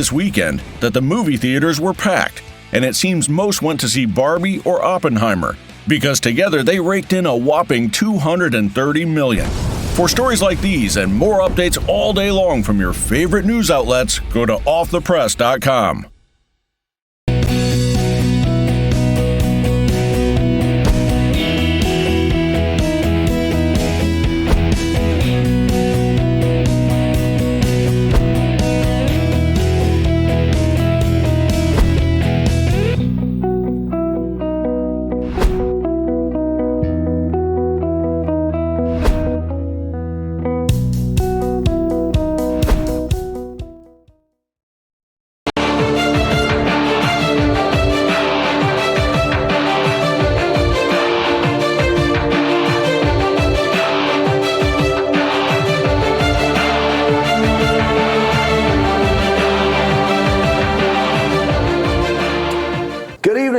this weekend that the movie theaters were packed, and it seems most went to see Barbie or Oppenheimer, because together they raked in a whopping $230 million. For stories like these and more updates all day long from your favorite news outlets, go to offthepress.com.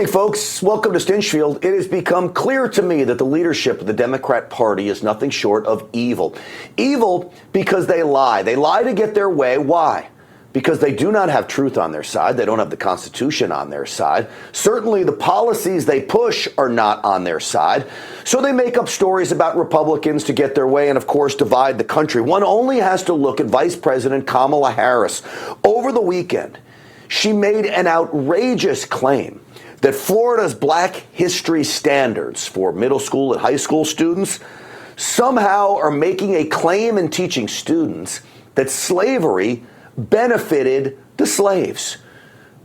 Folks, welcome to Stinchfield. It has become clear to me that the leadership of the Democrat Party is nothing short of evil. Evil because they lie. They lie to get their way. Why? Because they do not have truth on their side. They don't have the Constitution on their side. Certainly the policies they push are not on their side. So they make up stories about Republicans to get their way and, of course, divide the country. One only has to look at Vice President Kamala Harris. Over the weekend, she made an outrageous claim that Florida's Black history standards for middle school and high school students somehow are making a claim and teaching students that slavery benefited the slaves.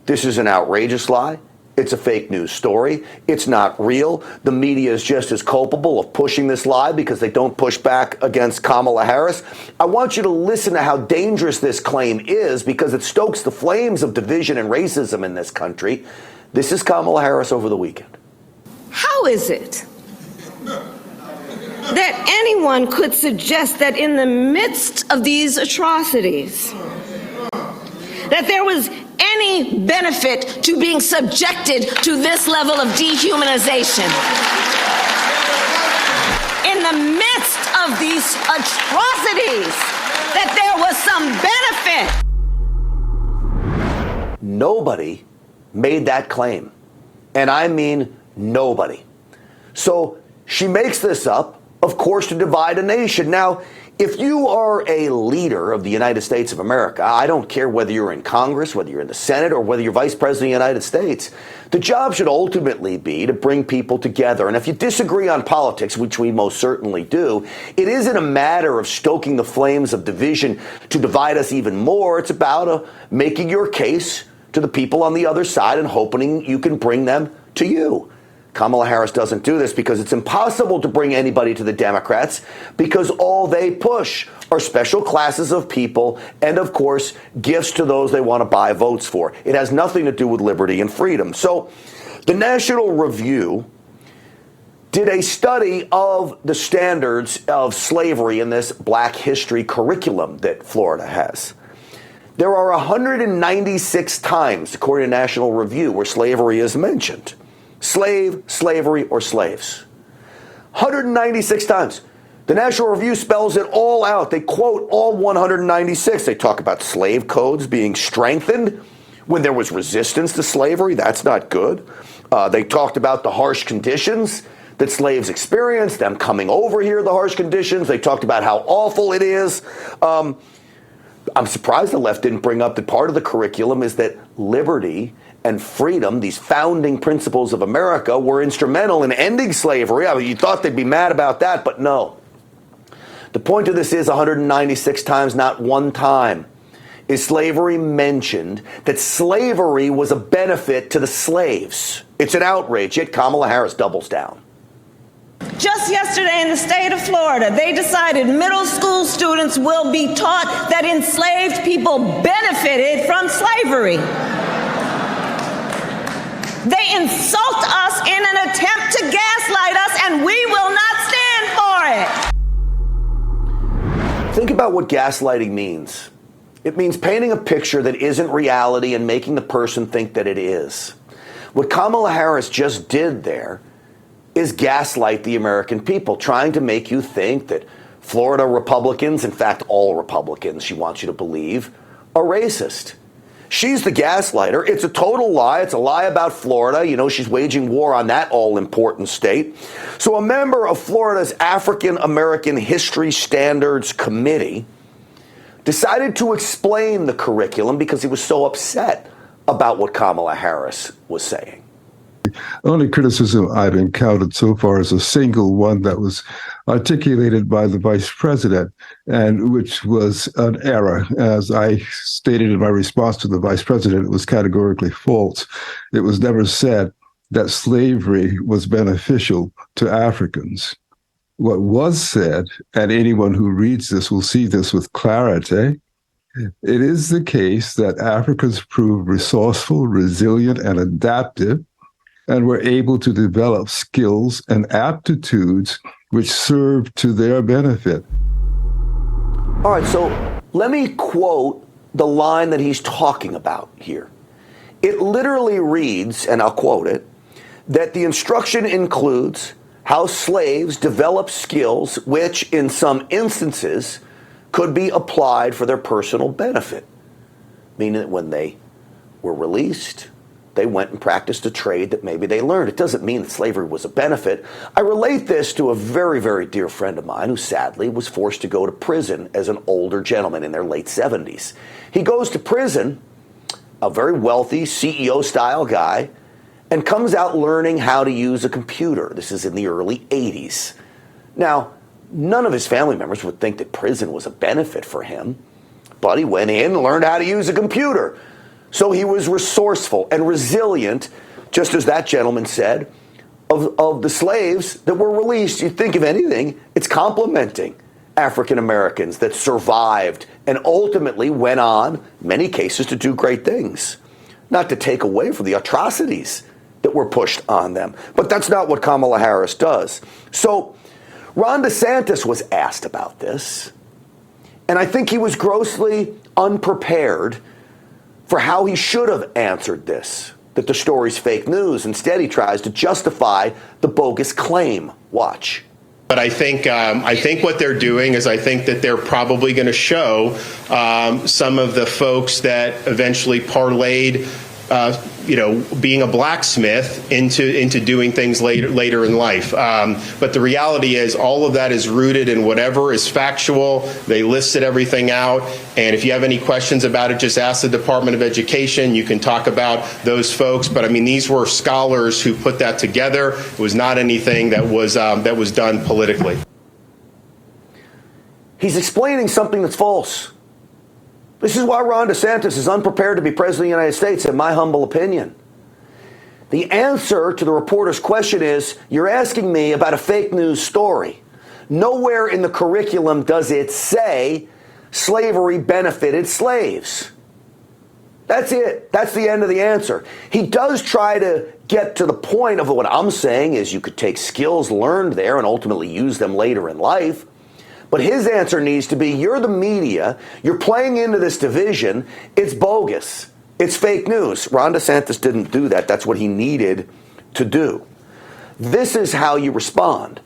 This is an outrageous lie. It's a fake news story. It's not real. The media is just as culpable of pushing this lie because they don't push back against Kamala Harris. I want you to listen to how dangerous this claim is because it stokes the flames of division and racism in this country. This is Kamala Harris over the weekend. How is it that anyone could suggest that in the midst of these atrocities, that there was any benefit to being subjected to this level of dehumanization? In the midst of these atrocities, that there was some benefit. Nobody made that claim. And I mean nobody. So she makes this up, of course, to divide a nation. Now, if you are a leader of the United States of America, I don't care whether you're in Congress, whether you're in the Senate, or whether you're Vice President of the United States, the job should ultimately be to bring people together. And if you disagree on politics, which we most certainly do, it isn't a matter of stoking the flames of division to divide us even more. It's about making your case to the people on the other side and hoping you can bring them to you. Kamala Harris doesn't do this because it's impossible to bring anybody to the Democrats because all they push are special classes of people and, of course, gifts to those they want to buy votes for. It has nothing to do with liberty and freedom. So the National Review did a study of the standards of slavery in this Black history curriculum that Florida has. There are 196 times, according to National Review, where slavery is mentioned. Slave, slavery, or slaves. 196 times. The National Review spells it all out. They quote all 196. They talk about slave codes being strengthened when there was resistance to slavery. That's not good. They talked about the harsh conditions that slaves experienced, them coming over here, the harsh conditions. They talked about how awful it is. I'm surprised the left didn't bring up that part of the curriculum is that liberty and freedom, these founding principles of America, were instrumental in ending slavery. I mean, you thought they'd be mad about that, but no. The point of this is 196 times, not one time, is slavery mentioned that slavery was a benefit to the slaves. It's an outrage, yet Kamala Harris doubles down. Just yesterday in the state of Florida, they decided middle school students will be taught that enslaved people benefited from slavery. They insult us in an attempt to gaslight us, and we will not stand for it. Think about what gaslighting means. It means painting a picture that isn't reality and making the person think that it is. What Kamala Harris just did there is gaslight the American people, trying to make you think that Florida Republicans, in fact, all Republicans, she wants you to believe, are racist. She's the gaslighter. It's a total lie. It's a lie about Florida. You know, she's waging war on that all-important state. So a member of Florida's African American History Standards Committee decided to explain the curriculum because he was so upset about what Kamala Harris was saying. The only criticism I've encountered so far is a single one that was articulated by the vice president, and which was an error. As I stated in my response to the vice president, it was categorically false. It was never said that slavery was beneficial to Africans. What was said, and anyone who reads this will see this with clarity, it is the case that Africans proved resourceful, resilient, and adaptive, and were able to develop skills and aptitudes which served to their benefit. All right, so let me quote the line that he's talking about here. It literally reads, and I'll quote it, that the instruction includes how slaves develop skills which, in some instances, could be applied for their personal benefit. Meaning that when they were released, they went and practiced a trade that maybe they learned. It doesn't mean that slavery was a benefit. I relate this to a very, very dear friend of mine who sadly was forced to go to prison as an older gentleman in their late 70s. He goes to prison, a very wealthy CEO-style guy, and comes out learning how to use a computer. This is in the early 80s. Now, none of his family members would think that prison was a benefit for him, but he went in and learned how to use a computer. So he was resourceful and resilient, just as that gentleman said, of the slaves that were released. You think of anything, it's complimenting African Americans that survived and ultimately went on, in many cases, to do great things. Not to take away from the atrocities that were pushed on them. But that's not what Kamala Harris does. So Ron DeSantis was asked about this, and I think he was grossly unprepared for how he should have answered this, that the story's fake news. Instead, he tries to justify the bogus claim. Watch. But I think what they're doing is I think that they're probably going to show some of the folks that eventually parlayed, being a blacksmith into doing things later in life. But the reality is all of that is rooted in whatever is factual. They listed everything out. And if you have any questions about it, just ask the Department of Education. You can talk about those folks. But I mean, these were scholars who put that together. It was not anything that was done politically. He's explaining something that's false. This is why Ron DeSantis is unprepared to be president of the United States, in my humble opinion. The answer to the reporter's question is, you're asking me about a fake news story. Nowhere in the curriculum does it say slavery benefited slaves. That's it. That's the end of the answer. He does try to get to the point of what I'm saying is you could take skills learned there and ultimately use them later in life. But his answer needs to be, you're the media, you're playing into this division, it's bogus, it's fake news. Ron DeSantis didn't do that. That's what he needed to do. This is how you respond.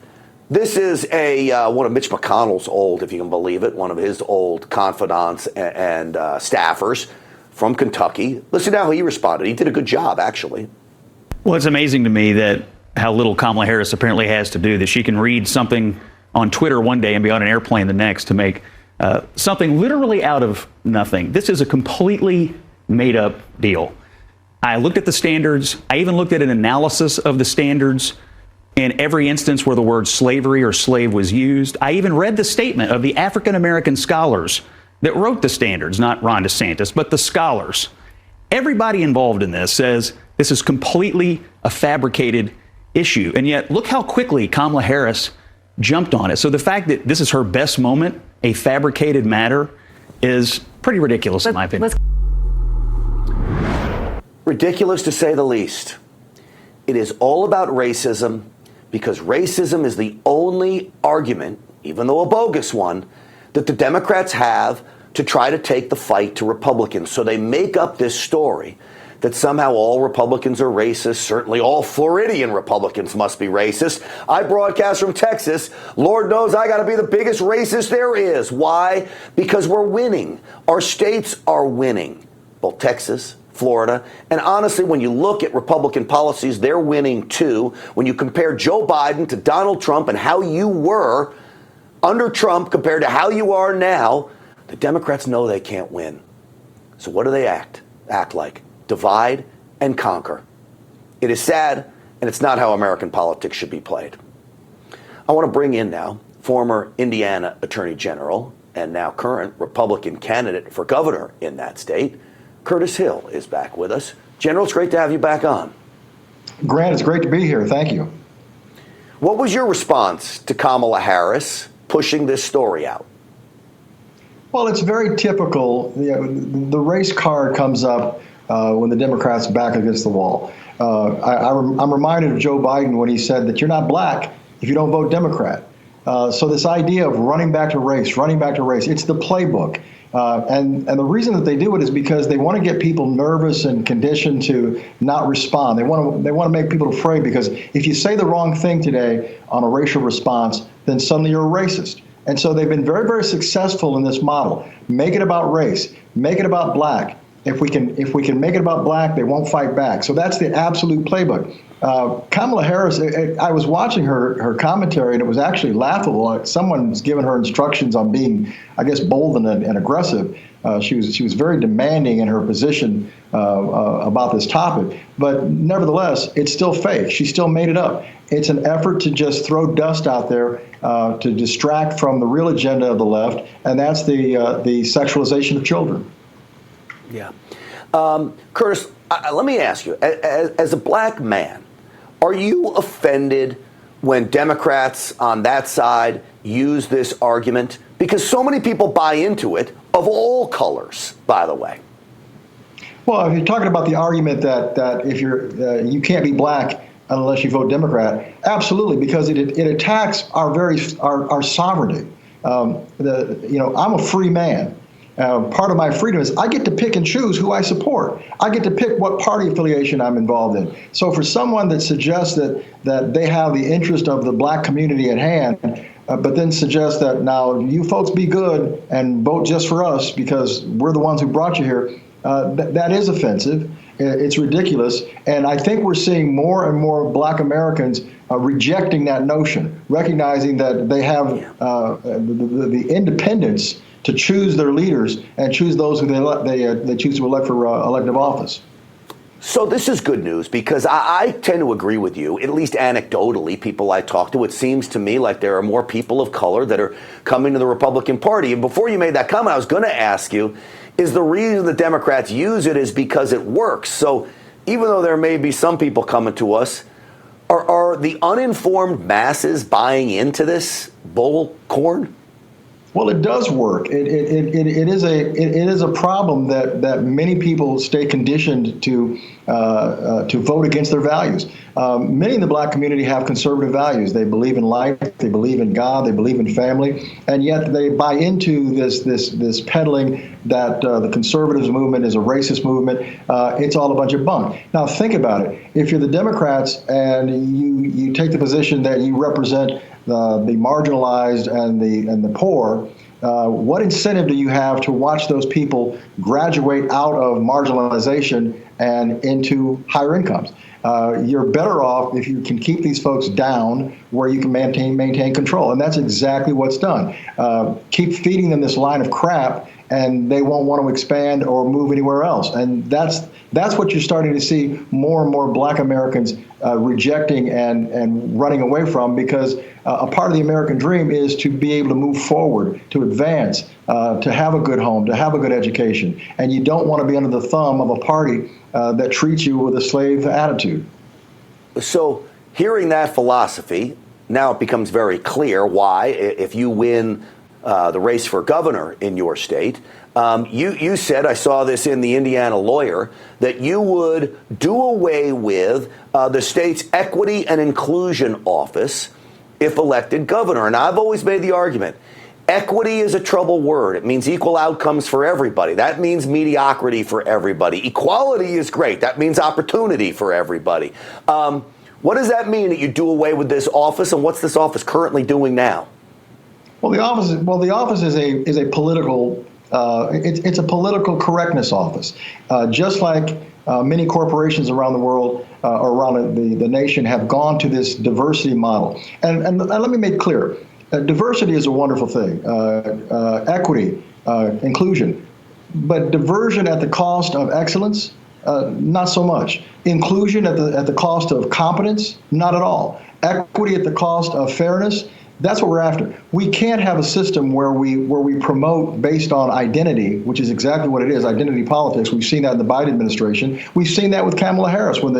This is one of Mitch McConnell's old, if you can believe it, one of his old confidants and staffers from Kentucky. Listen to how he responded. He did a good job, actually. Well, it's amazing to me that how little Kamala Harris apparently has to do, that she can read something on Twitter one day and be on an airplane the next to make something literally out of nothing. This is a completely made-up deal. I looked at the standards. I even looked at an analysis of the standards in every instance where the word slavery or slave was used. I even read the statement of the African-American scholars that wrote the standards, not Ron DeSantis, but the scholars. Everybody involved in this says this is completely a fabricated issue. And yet, look how quickly Kamala Harris jumped on it. So the fact that this is her best moment, a fabricated matter, is pretty ridiculous in my opinion. Ridiculous to say the least. It is all about racism because racism is the only argument, even though a bogus one, that the Democrats have to try to take the fight to Republicans. So they make up this story that somehow all Republicans are racist. Certainly all Floridian Republicans must be racist. I broadcast from Texas. Lord knows I got to be the biggest racist there is. Why? Because we're winning. Our states are winning. both Texas, Florida. And honestly, when you look at Republican policies, they're winning too. When you compare Joe Biden to Donald Trump and how you were under Trump compared to how you are now, the Democrats know they can't win. So what do they act like? Divide and conquer. It is sad, and it's not how American politics should be played. I want to bring in now former Indiana Attorney General and now current Republican candidate for governor in that state. Curtis Hill is back with us. General, it's great to have you back on. Grant, it's great to be here. Thank you. What was your response to Kamala Harris pushing this story out? Well, it's very typical. The race card comes up when the Democrats are back against the wall. I'm reminded of Joe Biden when he said that you're not black if you don't vote Democrat. So this idea of running back to race, it's the playbook. And the reason that they do it is because they want to get people nervous and conditioned to not respond. They want to make people afraid, because if you say the wrong thing today on a racial response, then suddenly you're a racist. And so they've been very, very successful in this model. Make it about race, make it about black. If we can make it about black, they won't fight back. So that's the absolute playbook. Kamala Harris, I was watching her commentary, and it was actually laughable. Someone's given her instructions on being, I guess, bold and aggressive. She was very demanding in her position about this topic. But nevertheless, it's still fake. She still made it up. It's an effort to just throw dust out there to distract from the real agenda of the left, and that's the sexualization of children. Yeah. Curtis, let me ask you, as a black man, are you offended when Democrats on that side use this argument? Because so many people buy into it, of all colors, by the way. Well, if you're talking about the argument that if you can't be black unless you vote Democrat, absolutely, because it attacks our sovereignty. I'm a free man. Part of my freedom is I get to pick and choose who I support. I get to pick what party affiliation I'm involved in. So for someone that suggests that they have the interest of the black community at hand, but then suggests that now you folks be good and vote just for us because we're the ones who brought you here, that is offensive. It's ridiculous. And I think we're seeing more and more black Americans rejecting that notion, recognizing that they have the independence to choose their leaders and choose those who they choose to elect for elective office. So this is good news, because I tend to agree with you, at least anecdotally, people I talk to. It seems to me like there are more people of color that are coming to the Republican Party. And before you made that comment, I was going to ask you, is the reason the Democrats use it is because it works? So even though there may be some people coming to us, are the uninformed masses buying into this bull corn? Well, it does work. It is a problem that many people stay conditioned to vote against their values. Many in the black community have conservative values. They believe in life, they believe in God, they believe in family, and yet they buy into this peddling that the conservatives movement is a racist movement. It's all a bunch of bunk. Now think about it. If you're the Democrats and you take the position that you represent the marginalized and the poor, what incentive do you have to watch those people graduate out of marginalization and into higher incomes? You're better off if you can keep these folks down where you can maintain control. And that's exactly what's done. Keep feeding them this line of crap, and they won't want to expand or move anywhere else. And that's what you're starting to see more and more black Americans rejecting and running away from, because a part of the American dream is to be able to move forward, to advance, to have a good home, to have a good education. And you don't want to be under the thumb of a party that treats you with a slave attitude. So hearing that philosophy, now it becomes very clear why, if you win the race for governor in your state, you said, I saw this in the Indiana Lawyer, that you would do away with the state's Equity and Inclusion Office if elected governor. And I've always made the argument, equity is a trouble word. It means equal outcomes for everybody. That means mediocrity for everybody. Equality is great. That means opportunity for everybody. What does that mean that you do away with this office, and what's this office currently doing now? Well, the office is a political It's a political correctness office, just like many corporations around the world or around the nation have gone to this diversity model. And let me make clear, diversity is a wonderful thing, equity, inclusion, but diversion at the cost of excellence, not so much. Inclusion at the cost of competence, not at all. Equity at the cost of fairness, that's what we're after. We can't have a system where we promote based on identity, which is exactly what it is, identity politics. We've seen that in the Biden administration. We've seen that with Kamala Harris when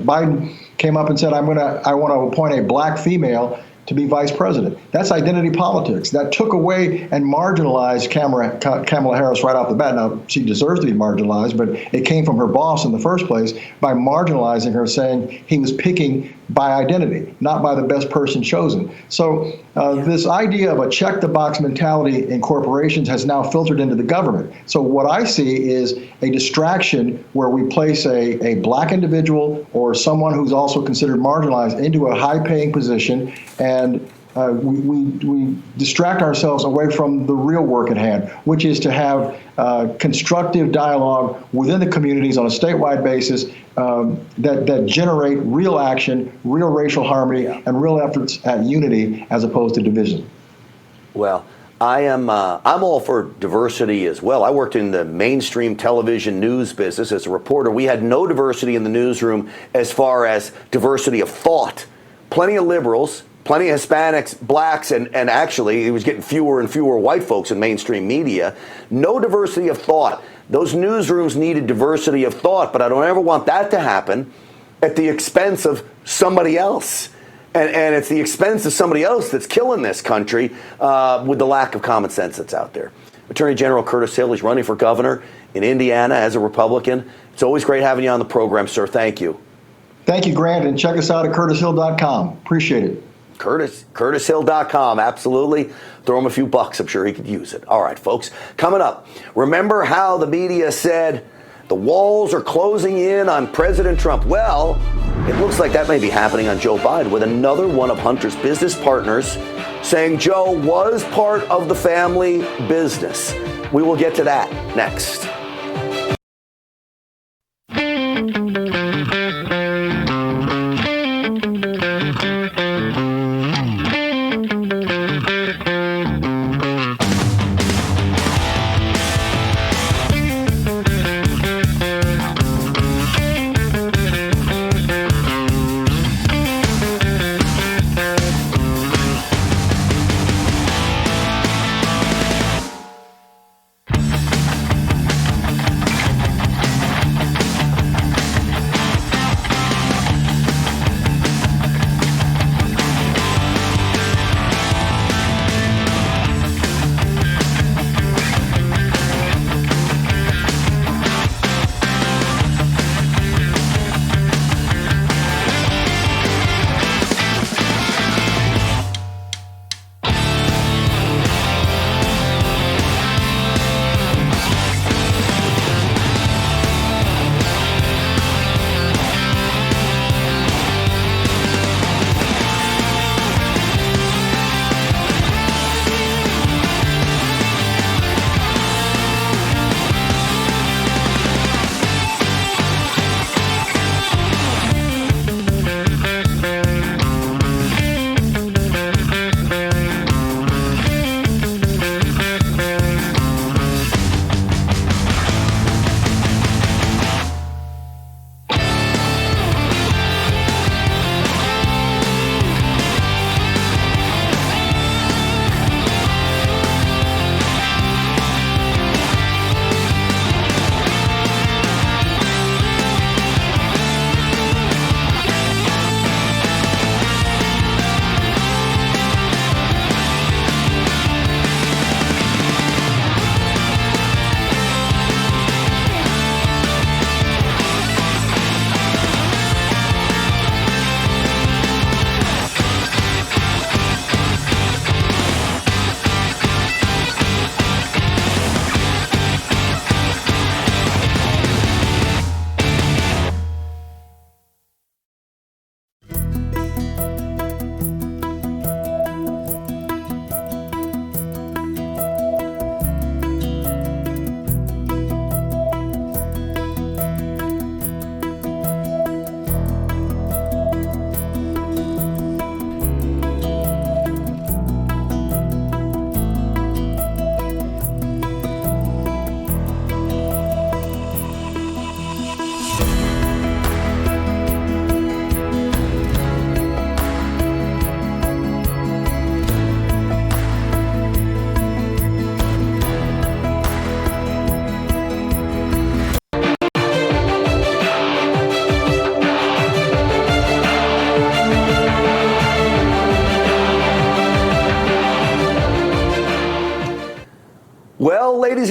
Biden came up and said, I want to appoint a black female to be vice president. That's identity politics. That took away and marginalized Kamala Harris right off the bat. Now, she deserves to be marginalized, but it came from her boss in the first place by marginalizing her, saying he was picking by identity, not by the best person chosen. So this idea of a check-the-box mentality in corporations has now filtered into the government. So what I see is a distraction where we place a black individual or someone who's also considered marginalized into a high-paying position, and we distract ourselves away from the real work at hand, which is to have constructive dialogue within the communities on a statewide basis that generate real action, real racial harmony, and real efforts at unity as opposed to division. Well, I'm all for diversity as well. I worked in the mainstream television news business as a reporter. We had no diversity in the newsroom as far as diversity of thought. Plenty of liberals, plenty of Hispanics, blacks, and actually it was getting fewer and fewer white folks in mainstream media. No diversity of thought. Those newsrooms needed diversity of thought, but I don't ever want that to happen at the expense of somebody else. And it's the expense of somebody else that's killing this country with the lack of common sense that's out there. Attorney General Curtis Hill, he's running for governor in Indiana as a Republican. It's always great having you on the program, sir. Thank you. Thank you, Grant, and check us out at curtishill.com. Appreciate it. CurtisHill.com, absolutely. Throw him a few bucks. I'm sure he could use it. All right, folks. Coming up, remember how the media said the walls are closing in on President Trump? Well, it looks like that may be happening on Joe Biden with another one of Hunter's business partners saying Joe was part of the family business. We will get to that next.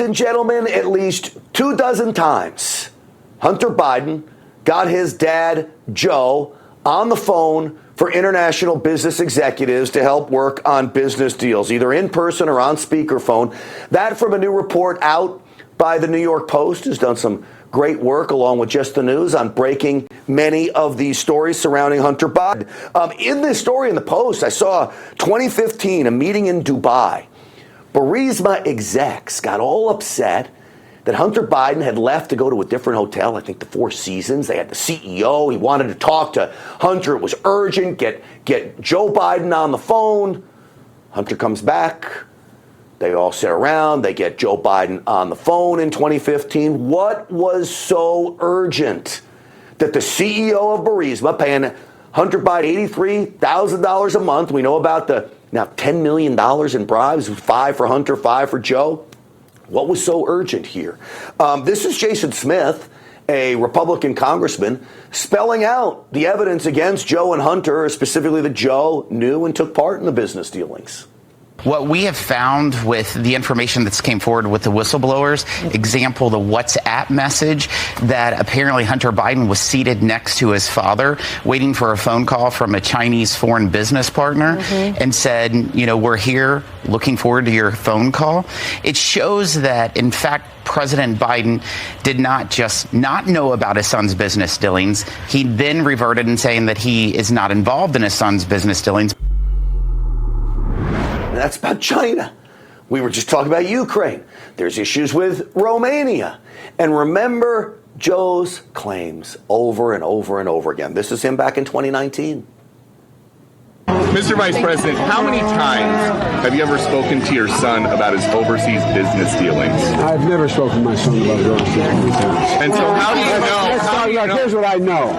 and gentlemen, at least 24 times, Hunter Biden got his dad, Joe, on the phone for international business executives to help work on business deals, either in person or on speakerphone. That from a new report out by the New York Post, who's done some great work along with Just the News on breaking many of these stories surrounding Hunter Biden. In this story in the Post, I saw 2015, a meeting in Dubai. Burisma execs got all upset that Hunter Biden had left to go to a different hotel, I think the Four Seasons. They had the CEO. He wanted to talk to Hunter. It was urgent. Get Joe Biden on the phone. Hunter comes back. They all sit around. They get Joe Biden on the phone in 2015. What was so urgent that the CEO of Burisma, paying Hunter Biden $83,000 a month, we know about the now $10 million in bribes, 5 for Hunter, 5 for Joe. What was so urgent here? This is Jason Smith, a Republican congressman, spelling out the evidence against Joe and Hunter, specifically that Joe knew and took part in the business dealings. What we have found with the information that's came forward with the whistleblowers, example, the WhatsApp message that apparently Hunter Biden was seated next to his father, waiting for a phone call from a Chinese foreign business partner and said, you know, we're here looking forward to your phone call. It shows that, in fact, President Biden did not just not know about his son's business dealings. He then reverted in saying that he is not involved in his son's business dealings. That's about China. We were just talking about Ukraine. There's issues with Romania. And remember Joe's claims over and over and over again. This is him back in 2019. Mr. Vice President, how many times have you ever spoken to your son about his overseas business dealings? I've never spoken to my son about his overseas business dealings. And so how do you know? Here's what I know.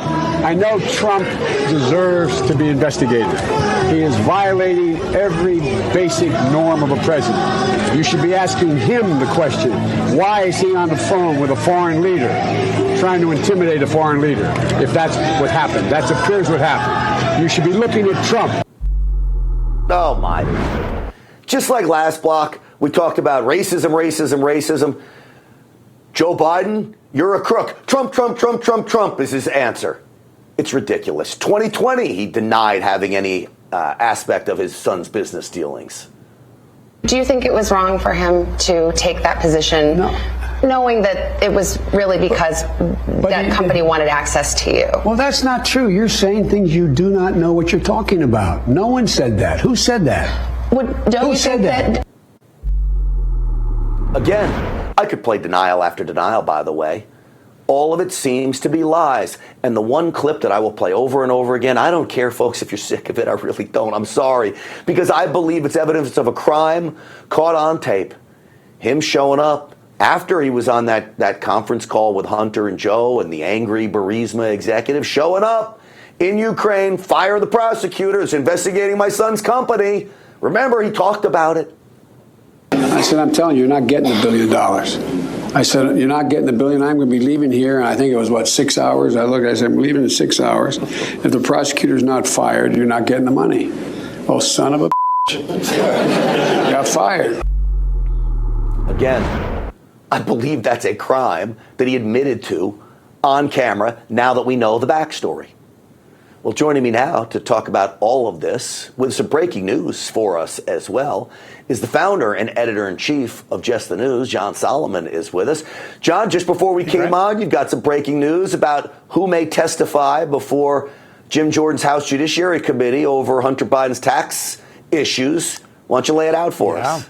I know Trump deserves to be investigated. He is violating every basic norm of a president. You should be asking him the question, why is he on the phone with a foreign leader, trying to intimidate a foreign leader, if that's what happened? That appears what happened. You should be looking at Trump. Oh, my. Just like last block, we talked about racism. Joe Biden, you're a crook. Trump is his answer. It's ridiculous. 2020, he denied having any aspect of his son's business dealings. Do you think it was wrong for him to take that position, knowing that it was really because that company wanted access to you? Well, that's not true. You're saying things you do not know what you're talking about. No one said that. Who said that? Who said that? Again, I could play denial after denial, by the way. All of it seems to be lies. And the one clip that I will play over and over again, I don't care, folks, if you're sick of it. I really don't. I'm sorry. Because I believe it's evidence of a crime caught on tape. Him showing up after he was on that conference call with Hunter and Joe and the angry Burisma executive, showing up in Ukraine, fire the prosecutors investigating my son's company. Remember, he talked about it. I said, I'm telling you, you're not getting $1 billion. I said, you're not getting $1 billion. I'm going to be leaving here. And I think it was, 6 hours? I said, I'm leaving in 6 hours. If the prosecutor's not fired, you're not getting the money. Oh, son of a bitch. Got fired. Again, I believe that's a crime that he admitted to on camera now that we know the backstory. Well, joining me now to talk about all of this with some breaking news for us as well is the founder and editor-in-chief of Just the News. John Solomon is with us. John, just before we came on, you've got some breaking news about who may testify before Jim Jordan's House Judiciary Committee over Hunter Biden's tax issues. Why don't you lay it out for us?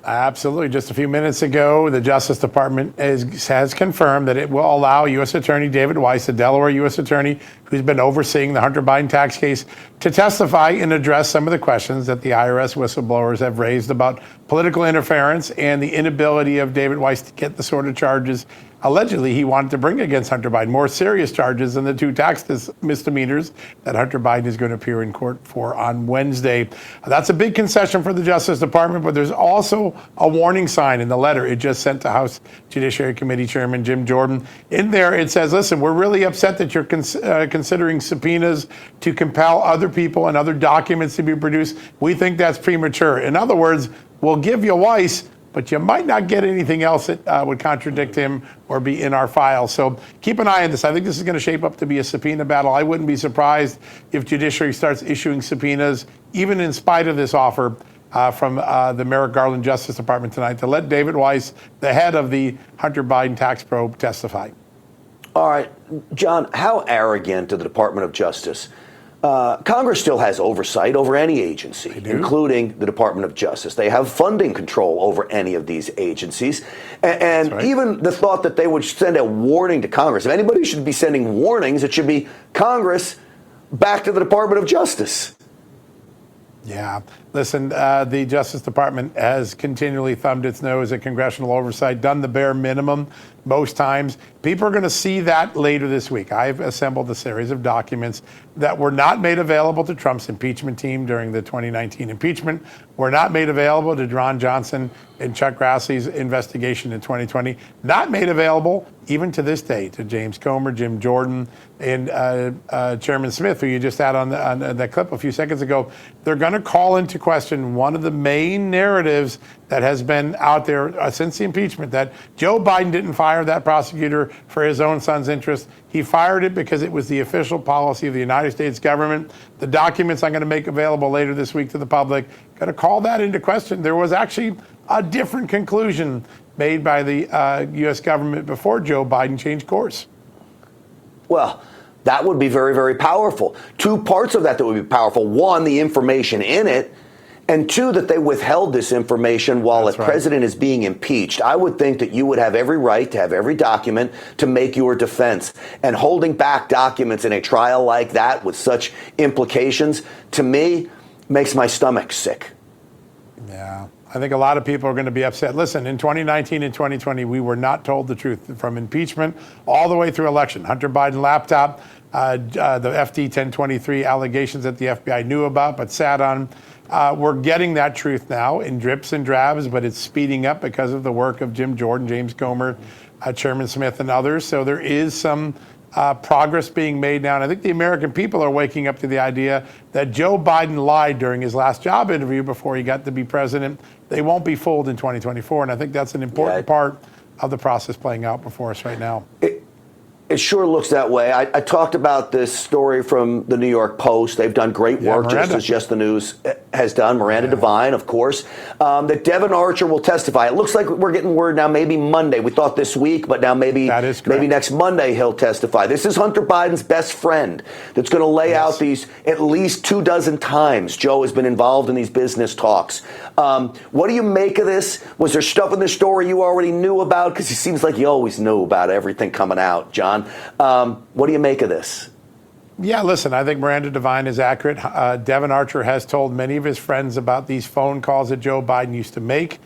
Absolutely. Just a few minutes ago, the Justice Department has confirmed that it will allow U.S. Attorney David Weiss, the Delaware U.S. Attorney who's been overseeing the Hunter Biden tax case, to testify and address some of the questions that the IRS whistleblowers have raised about political interference and the inability of David Weiss to get the sort of charges allegedly he wanted to bring against Hunter Biden, more serious charges than the 2 tax misdemeanors that Hunter Biden is going to appear in court for on Wednesday. That's a big concession for the Justice Department, but there's also a warning sign in the letter it just sent to House Judiciary Committee Chairman Jim Jordan. In there, it says, listen, we're really upset that you're considering subpoenas to compel other people and other documents to be produced. We think that's premature. In other words, we'll give you Weiss, but you might not get anything else that would contradict him or be in our files. So keep an eye on this. I think this is going to shape up to be a subpoena battle. I wouldn't be surprised if judiciary starts issuing subpoenas, even in spite of this offer from the Merrick Garland Justice Department tonight, to let David Weiss, the head of the Hunter Biden tax probe, testify. All right, John, how arrogant of the Department of Justice? Congress still has oversight over any agency, including the Department of Justice. They have funding control over any of these agencies. And right. Even the thought that they would send a warning to Congress. If anybody should be sending warnings, it should be Congress back to the Department of Justice. Yeah. Listen, the Justice Department has continually thumbed its nose at congressional oversight, done the bare minimum most times. People are going to see that later this week. I've assembled a series of documents that were not made available to Trump's impeachment team during the 2019 impeachment, were not made available to Ron Johnson and Chuck Grassley's investigation in 2020, not made available even to this day to James Comer, Jim Jordan, and Chairman Smith, who you just had on that clip a few seconds ago. They're going to call into question one of the main narratives that has been out there since the impeachment, that Joe Biden didn't fire that prosecutor for his own son's interest. He fired it because it was the official policy of the United States government. The documents I'm going to make available later this week to the public, going to call that into question. There was actually a different conclusion made by the U.S. government before Joe Biden changed course. Well, that would be very, very powerful. Two parts of that would be powerful. One, the information in it. And two, that they withheld this information while the president is being impeached. I would think that you would have every right to have every document to make your defense. And holding back documents in a trial like that with such implications, to me, makes my stomach sick. Yeah. I think a lot of people are going to be upset. Listen, in 2019 and 2020, we were not told the truth from impeachment all the way through election. Hunter Biden laptop, the FD 1023 allegations that the FBI knew about but sat on. We're getting that truth now in drips and drabs, but it's speeding up because of the work of Jim Jordan, James Comer, Chairman Smith, and others. So there is some progress being made now. And I think the American people are waking up to the idea that Joe Biden lied during his last job interview before he got to be president. They won't be fooled in 2024. And I think that's an important part of the process playing out before us right now. It sure looks that way. I talked about this story from the New York Post. They've done great work, just as Just the News has done. Miranda Devine, of course. That Devin Archer will testify. It looks like we're getting word now, maybe Monday. We thought this week, but now maybe next Monday he'll testify. This is Hunter Biden's best friend that's going to lay out these at least 24 times Joe has been involved in these business talks. What do you make of this? Was there stuff in the story you already knew about? Because it seems like you always knew about everything coming out, John. What do you make of this? Yeah, listen, I think Miranda Devine is accurate. Devin Archer has told many of his friends about these phone calls that Joe Biden used to make,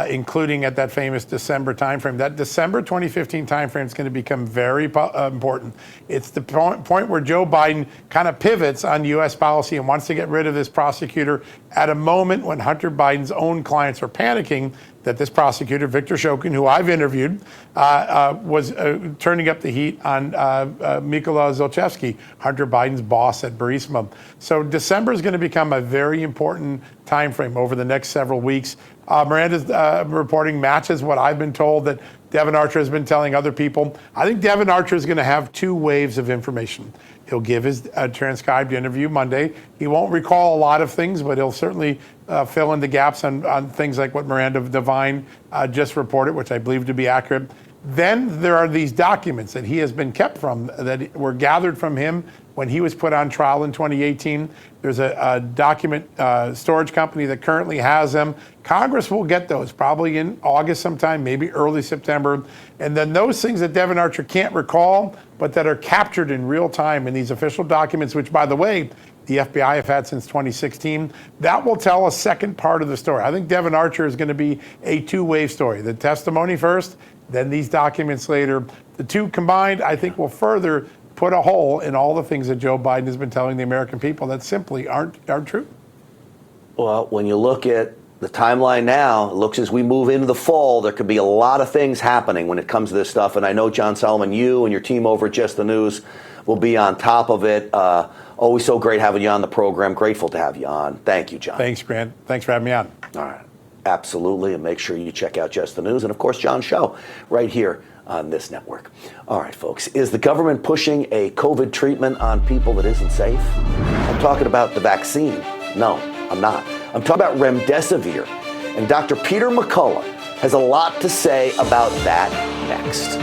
including at that famous December timeframe. That December 2015 timeframe is going to become very important. It's the point where Joe Biden kind of pivots on U.S. policy and wants to get rid of this prosecutor at a moment when Hunter Biden's own clients are panicking that this prosecutor, Victor Shokin, who I've interviewed, was turning up the heat on Mykola Zlochevsky, Hunter Biden's boss at Burisma. So December is going to become a very important time frame over the next several weeks. Miranda's reporting matches what I've been told that Devin Archer has been telling other people. I think Devin Archer is going to have two waves of information. He'll give his transcribed interview Monday. He won't recall a lot of things, but he'll certainly fill in the gaps on things like what Miranda Devine just reported, which I believe to be accurate. Then there are these documents that he has been kept from that were gathered from him when he was put on trial in 2018. There's a document storage company that currently has them. Congress will get those probably in August sometime, maybe early September. And then those things that Devin Archer can't recall, but that are captured in real time in these official documents, which, by the way, the FBI have had since 2016, that will tell a second part of the story. I think Devin Archer is going to be a two-way story. The testimony first, then these documents later. The two combined, I think, will further put a hole in all the things that Joe Biden has been telling the American people that simply aren't true. Well, when you look at the timeline now, it looks as we move into the fall, there could be a lot of things happening when it comes to this stuff. And I know, John Solomon, you and your team over at Just the News will be on top of it. Always so great having you on the program. Grateful to have you on. Thank you, John. Thanks, Grant. Thanks for having me on. All right. Absolutely. And make sure you check out Just the News and, of course, John's show right here on this network. All right, folks. Is the government pushing a COVID treatment on people that isn't safe? I'm talking about the vaccine. No, I'm not. I'm talking about remdesivir. And Dr. Peter McCullough has a lot to say about that next.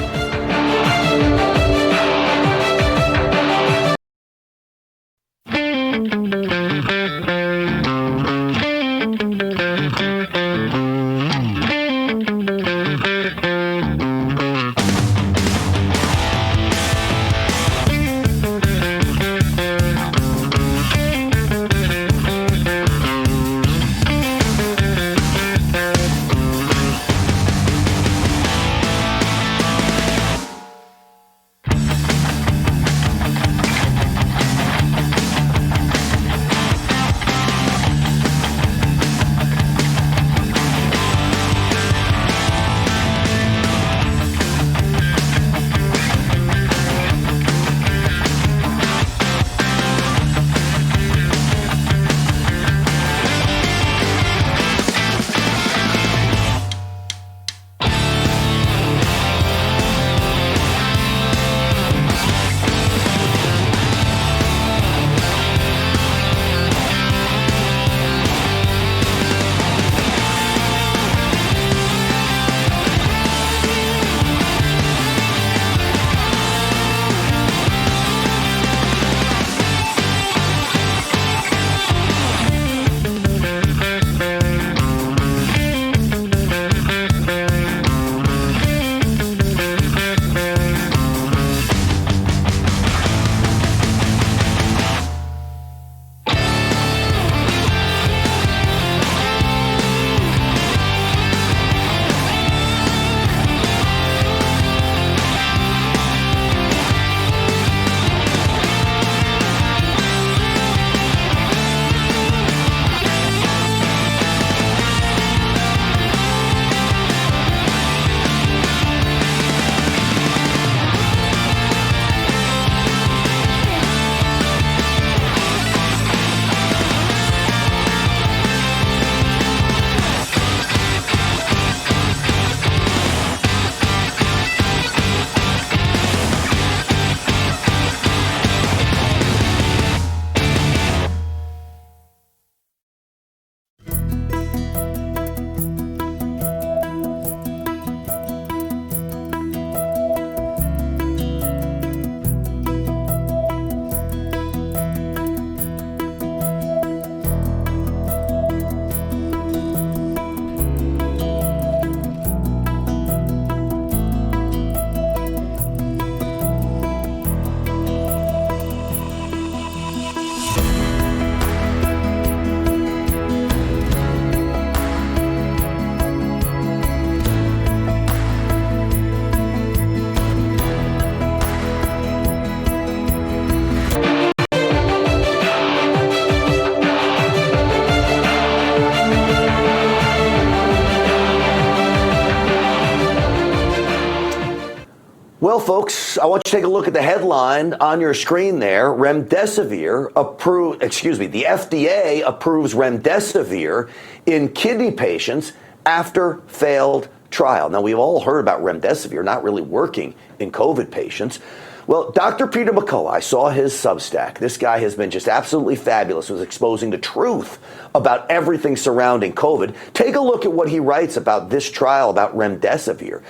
Well, folks, I want you to take a look at the headline on your screen there. Remdesivir the FDA approves remdesivir in kidney patients after failed trial. Now, we've all heard about remdesivir not really working in COVID patients. Well, Dr. Peter McCullough, I saw his Substack. This guy has been just absolutely fabulous with exposing the truth about everything surrounding COVID. Take a look at what he writes about this trial about remdesivir.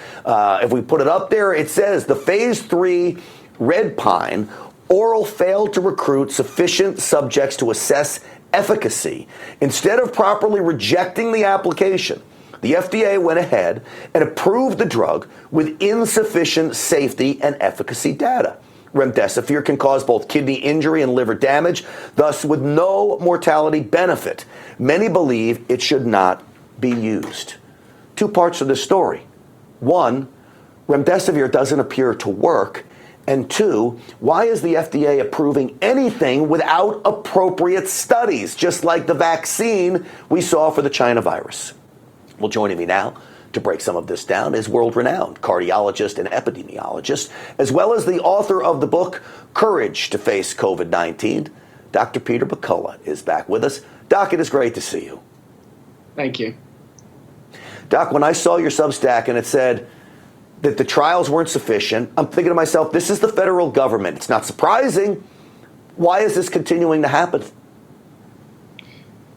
If we put it up there, it says the phase 3 Red Pine oral failed to recruit sufficient subjects to assess efficacy. Instead of properly rejecting the application, the FDA went ahead and approved the drug with insufficient safety and efficacy data. Remdesivir can cause both kidney injury and liver damage, thus with no mortality benefit. Many believe it should not be used. Two parts of the story. One, remdesivir doesn't appear to work. And two, why is the FDA approving anything without appropriate studies, just like the vaccine we saw for the China virus? Well, joining me now to break some of this down is world-renowned cardiologist and epidemiologist, as well as the author of the book, Courage to Face COVID-19. Dr. Peter McCullough is back with us. Doc, it is great to see you. Thank you. Doc, when I saw your Substack and it said that the trials weren't sufficient, I'm thinking to myself, this is the federal government. It's not surprising. Why is this continuing to happen?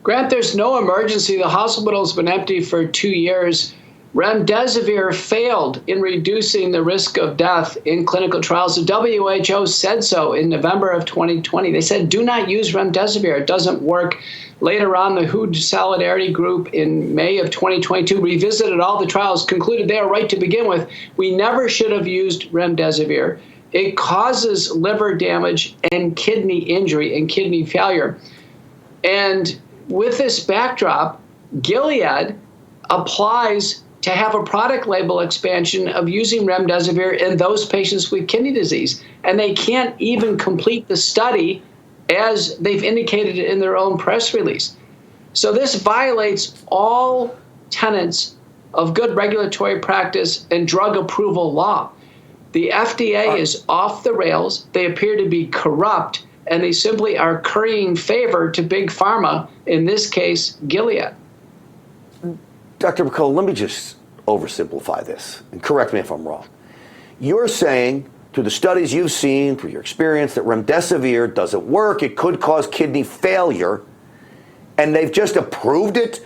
Grant, there's no emergency. The hospital's been empty for 2 years. Remdesivir failed in reducing the risk of death in clinical trials. The WHO said so in November of 2020. They said, do not use remdesivir. It doesn't work. Later on, the WHO Solidarity Group in May of 2022 revisited all the trials, concluded they are right to begin with. We never should have used remdesivir. It causes liver damage and kidney injury and kidney failure. And with this backdrop, Gilead applies to have a product label expansion of using remdesivir in those patients with kidney disease. And they can't even complete the study as they've indicated in their own press release. So this violates all tenets of good regulatory practice and drug approval law. The FDA is off the rails. They appear to be corrupt, and they simply are currying favor to big pharma, in this case, Gilead. Dr. McCullough, let me just oversimplify this, and correct me if I'm wrong. You're saying, through the studies you've seen, through your experience, that remdesivir doesn't work, it could cause kidney failure, and they've just approved it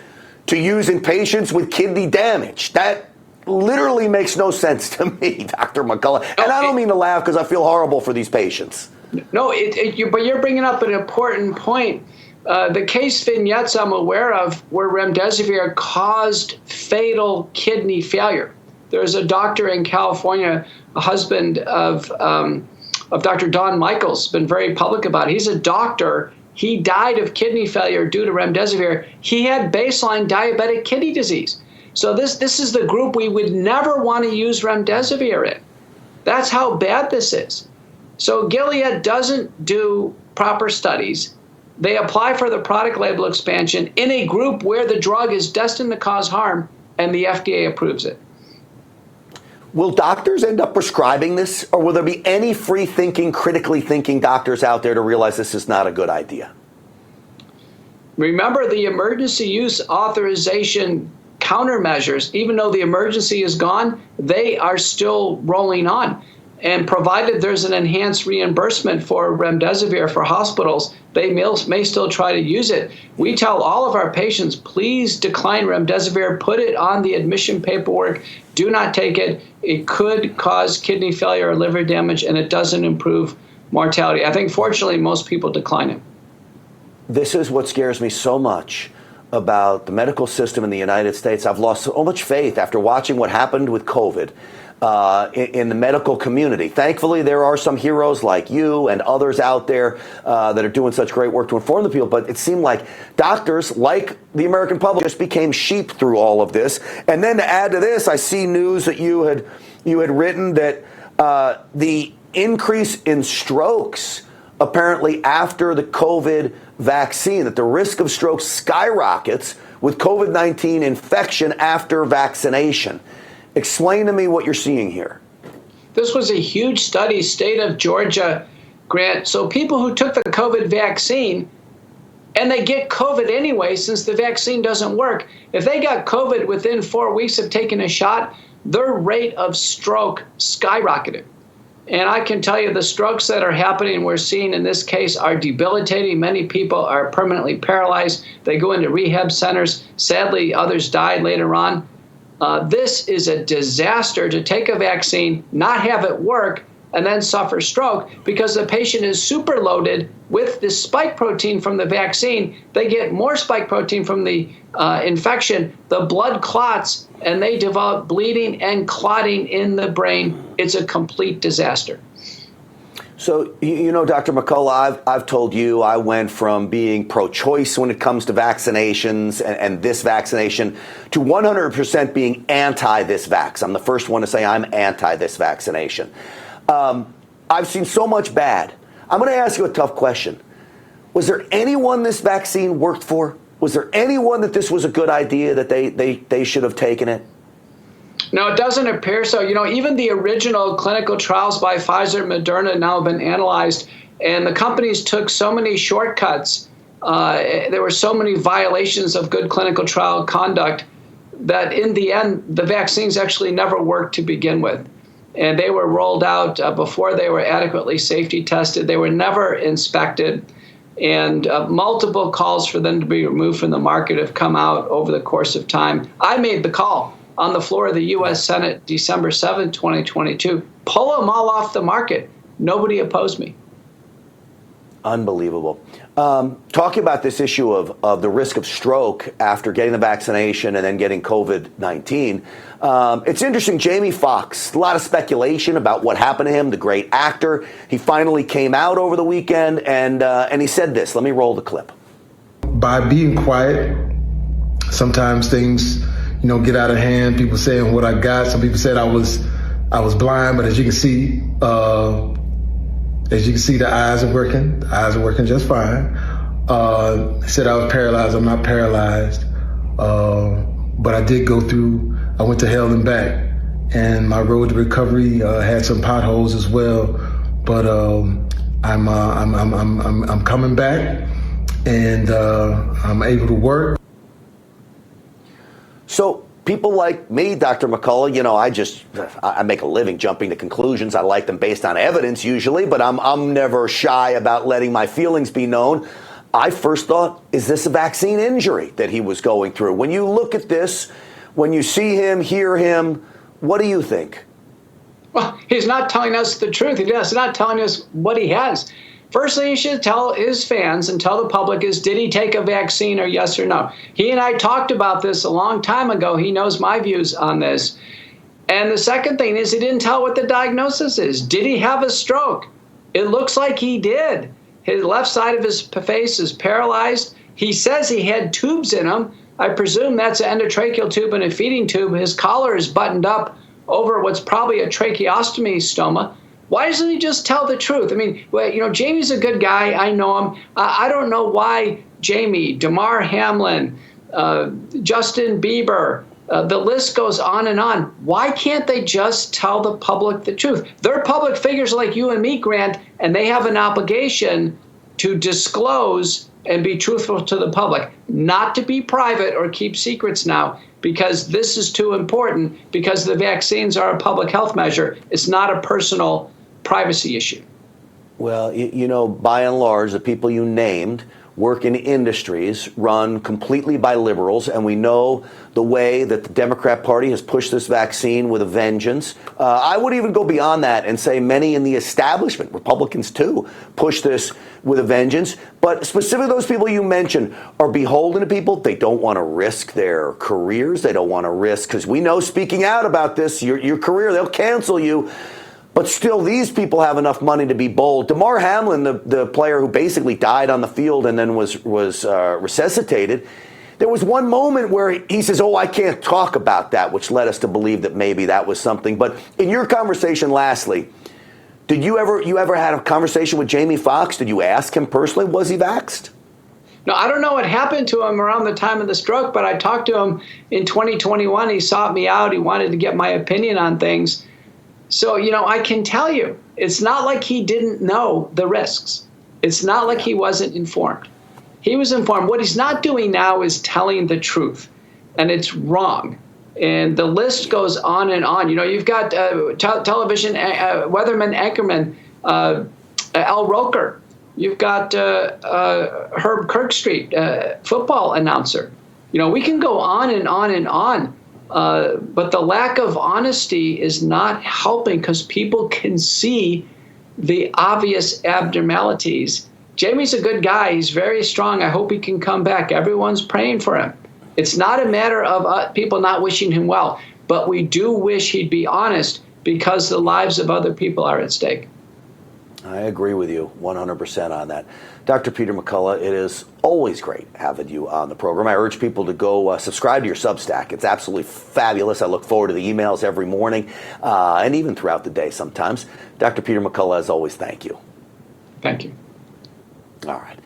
to use in patients with kidney damage. That literally makes no sense to me, Dr. McCullough. And I don't mean to laugh because I feel horrible for these patients. No, but you're bringing up an important point. The case vignettes I'm aware of where remdesivir caused fatal kidney failure. There's a doctor in California, a husband of Dr. Don Michaels, been very public about it. He's a doctor. He died of kidney failure due to remdesivir. He had baseline diabetic kidney disease. So this is the group we would never want to use remdesivir in. That's how bad this is. So Gilead doesn't do proper studies. They apply for the product label expansion in a group where the drug is destined to cause harm, and the FDA approves it. Will doctors end up prescribing this, or will there be any free-thinking, critically thinking doctors out there to realize this is not a good idea? Remember, the emergency use authorization countermeasures, even though the emergency is gone, they are still rolling on. And provided there's an enhanced reimbursement for remdesivir for hospitals, they may still try to use it. We tell all of our patients, please decline remdesivir, put it on the admission paperwork, do not take it. It could cause kidney failure or liver damage, and it doesn't improve mortality. I think, fortunately, most people decline it. This is what scares me so much about the medical system in the United States. I've lost so much faith after watching what happened with COVID. In the medical community. Thankfully, there are some heroes like you and others out there that are doing such great work to inform the people, but it seemed like doctors, like the American public, just became sheep through all of this. And then to add to this, I see news that you had written that the increase in strokes apparently after the COVID vaccine, that the risk of stroke skyrockets with COVID-19 infection after vaccination. Explain to me what you're seeing here. This was a huge study, state of Georgia, Grant. So people who took the COVID vaccine, and they get COVID anyway since the vaccine doesn't work, if they got COVID within 4 weeks of taking a shot, their rate of stroke skyrocketed. And I can tell you the strokes that are happening, we're seeing in this case, are debilitating. Many people are permanently paralyzed. They go into rehab centers. Sadly, others died later on. This is a disaster to take a vaccine, not have it work, and then suffer stroke because the patient is super loaded with the spike protein from the vaccine. They get more spike protein from the infection. The blood clots, and they develop bleeding and clotting in the brain. It's a complete disaster. So, you know, Dr. McCullough, I've told you I went from being pro-choice when it comes to vaccinations and this vaccination to 100% being anti this vax. I'm the first one to say I'm anti this vaccination. I've seen so much bad. I'm going to ask you a tough question. Was there anyone this vaccine worked for? Was there anyone that this was a good idea that they should have taken it? No, it doesn't appear so. You know, even the original clinical trials by Pfizer and Moderna now have been analyzed, and the companies took so many shortcuts. There were so many violations of good clinical trial conduct that in the end, the vaccines actually never worked to begin with. And they were rolled out before they were adequately safety tested. They were never inspected. And multiple calls for them to be removed from the market have come out over the course of time. I made the call on the floor of the U.S. Senate December 7, 2022. Pull them all off the market. Nobody opposed me. Unbelievable. Talking about this issue of the risk of stroke after getting the vaccination and then getting COVID-19, it's interesting. Jamie Foxx, a lot of speculation about what happened to him, the great actor. He finally came out over the weekend and he said this. Let me roll the clip. By being quiet, sometimes things, get out of hand. People saying what I got. Some people said I was blind, but as you can see, the eyes are working. The eyes are working just fine. They said I was paralyzed. I'm not paralyzed. But I did go through, I went to hell and back. And my road to recovery had some potholes as well. But I'm coming back, and I'm able to work. So people like me, Dr. McCullough, I make a living jumping to conclusions. I like them based on evidence usually, but I'm never shy about letting my feelings be known. I first thought, is this a vaccine injury that he was going through? When you look at this, when you see him, hear him, what do you think? Well, he's not telling us the truth. He's not telling us what he has. First thing he should tell his fans and tell the public is, did he take a vaccine or yes or no? He and I talked about this a long time ago. He knows my views on this. And the second thing is he didn't tell what the diagnosis is. Did he have a stroke? It looks like he did. His left side of his face is paralyzed. He says he had tubes in him. I presume that's an endotracheal tube and a feeding tube. His collar is buttoned up over what's probably a tracheostomy stoma. Why doesn't he just tell the truth? I mean, Jamie's a good guy. I know him. I don't know why Jamie, Damar Hamlin, Justin Bieber, the list goes on and on. Why can't they just tell the public the truth? They're public figures like you and me, Grant, and they have an obligation to disclose and be truthful to the public, not to be private or keep secrets now, because this is too important, because the vaccines are a public health measure. It's not a personal privacy issue. Well, by and large, the people you named work in industries run completely by liberals, and we know the way that the Democrat Party has pushed this vaccine with a vengeance. I would even go beyond that and say many in the establishment, Republicans too, push this with a vengeance. But specifically those people you mentioned are beholden to people. They don't want to risk their careers. They don't want to risk, because we know speaking out about this, your career, they'll cancel you. But still, these people have enough money to be bold. Damar Hamlin, the player who basically died on the field and then was resuscitated, there was one moment where he says, I can't talk about that, which led us to believe that maybe that was something. But in your conversation, lastly, did you ever had a conversation with Jamie Foxx? Did you ask him personally, was he vaxxed? No, I don't know what happened to him around the time of the stroke, but I talked to him in 2021. He sought me out. He wanted to get my opinion on things. So, I can tell you, it's not like he didn't know the risks. It's not like he wasn't informed. He was informed. What he's not doing now is telling the truth, and it's wrong. And the list goes on and on. You've got television weatherman anchorman Al Roker. You've got Herb Kirkstreet, football announcer. We can go on and on and on. But the lack of honesty is not helping, because people can see the obvious abnormalities. Jamie's a good guy. He's very strong. I hope he can come back. Everyone's praying for him. It's not a matter of people not wishing him well, but we do wish he'd be honest, because the lives of other people are at stake. I agree with you 100% on that. Dr. Peter McCullough, it is always great having you on the program. I urge people to go subscribe to your Substack. It's absolutely fabulous. I look forward to the emails every morning and even throughout the day sometimes. Dr. Peter McCullough, as always, thank you. Thank you. All right.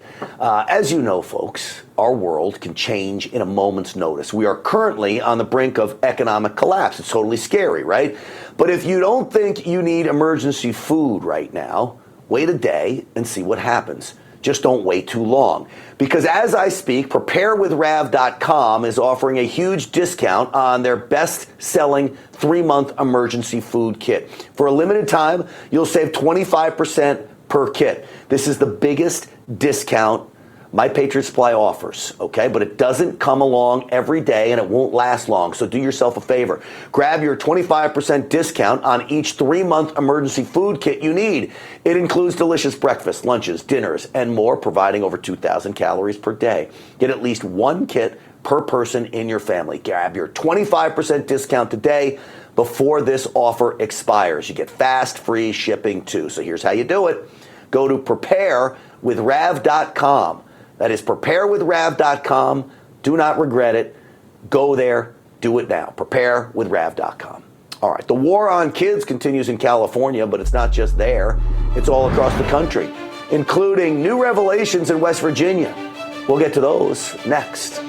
As you know, folks, our world can change in a moment's notice. We are currently on the brink of economic collapse. It's totally scary, right? But if you don't think you need emergency food right now, wait a day and see what happens. Just don't wait too long. Because as I speak, preparewithrav.com is offering a huge discount on their best-selling 3-month emergency food kit. For a limited time, you'll save 25% per kit. This is the biggest discount My Patriot Supply offers, okay? But it doesn't come along every day and it won't last long. So do yourself a favor. Grab your 25% discount on each 3-month emergency food kit you need. It includes delicious breakfasts, lunches, dinners, and more, providing over 2,000 calories per day. Get at least 1 kit per person in your family. Grab your 25% discount today before this offer expires. You get fast, free shipping too. So here's how you do it. Go to preparewithrav.com. That is preparewithrav.com. Do not regret it. Go there. Do it now. Preparewithrav.com. All right. The war on kids continues in California, but it's not just there. It's all across the country, including new revelations in West Virginia. We'll get to those next.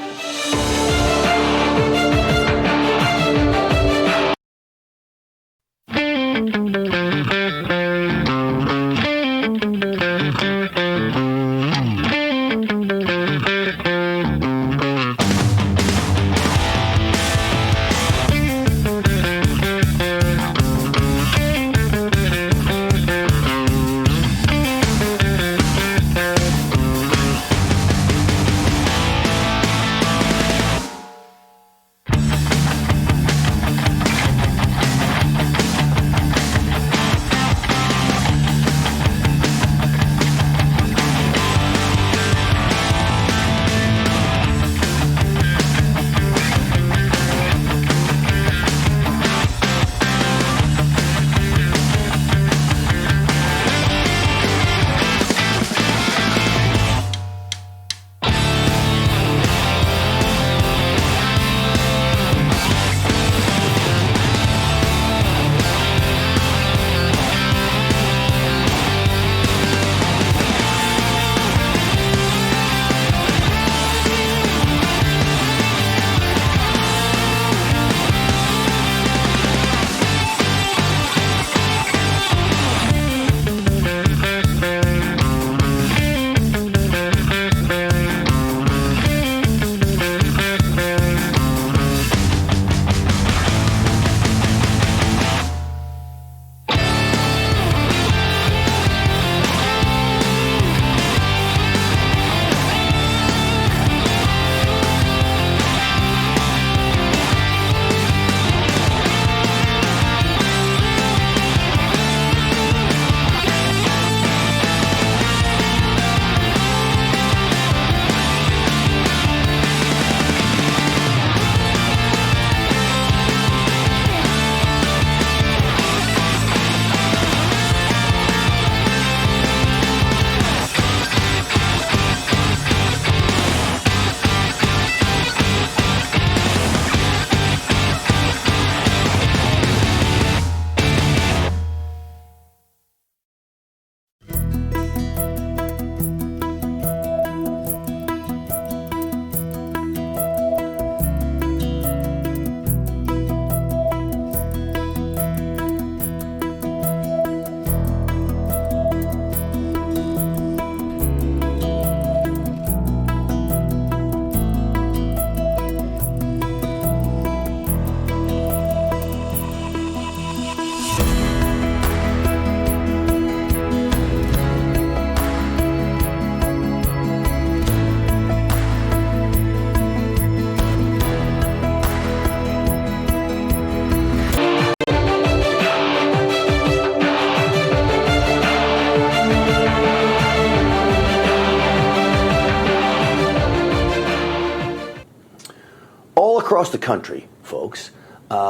Across the country, folks,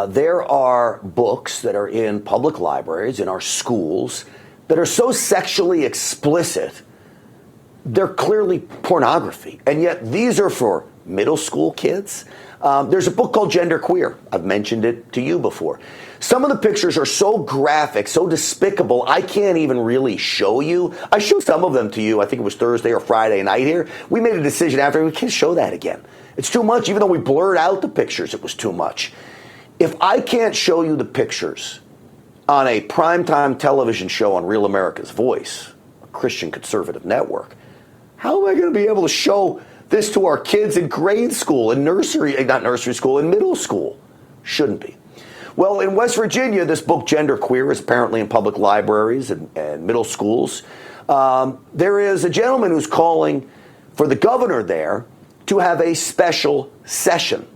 there are books that are in public libraries, in our schools, that are so sexually explicit, they're clearly pornography. And yet these are for middle school kids. There's a book called Gender Queer. I've mentioned it to you before. Some of the pictures are so graphic, so despicable, I can't even really show you. I showed some of them to you, I think it was Thursday or Friday night here. We made a decision after, we can't show that again. It's too much. Even though we blurred out the pictures, it was too much. If I can't show you the pictures on a primetime television show on Real America's Voice, a Christian conservative network, How am I going to be able to show this to our kids in grade school, in not nursery school, in middle school? Shouldn't be. Well, in West Virginia, this book, Gender Queer, is apparently in public libraries and middle schools. There is a gentleman who's calling for the governor there to have a special session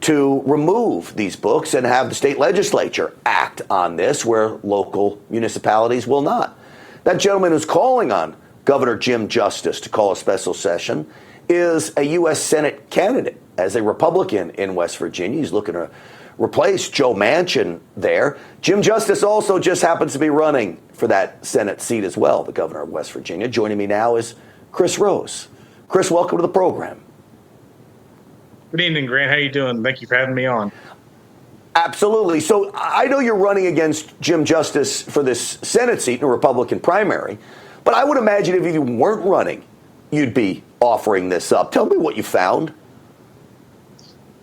to remove these books and have the state legislature act on this where local municipalities will not. That gentleman who's calling on Governor Jim Justice to call a special session is a U.S. Senate candidate as a Republican in West Virginia. He's looking to replace Joe Manchin there. Jim Justice also just happens to be running for that Senate seat as well, the governor of West Virginia. Joining me now is Chris Rose. Chris, welcome to the program. Good evening, Grant. How you doing? Thank you for having me on. Absolutely. So I know you're running against Jim Justice for this Senate seat in a Republican primary, but I would imagine if you weren't running, you'd be offering this up. Tell me what you found.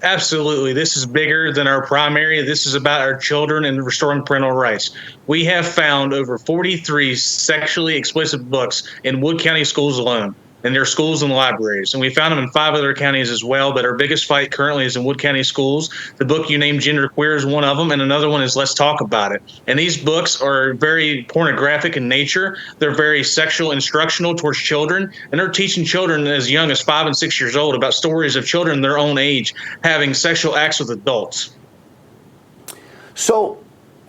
Absolutely. This is bigger than our primary. This is about our children and restoring parental rights. We have found over 43 sexually explicit books in Wood County schools alone. And their schools and libraries. And we found them in 5 other counties as well, but our biggest fight currently is in Wood County schools. The book you named, Gender Queer, is one of them, and another one is Let's Talk About It. And these books are very pornographic in nature. They're very sexual instructional towards children, and they're teaching children as young as 5 and 6 years old about stories of children their own age having sexual acts with adults. So,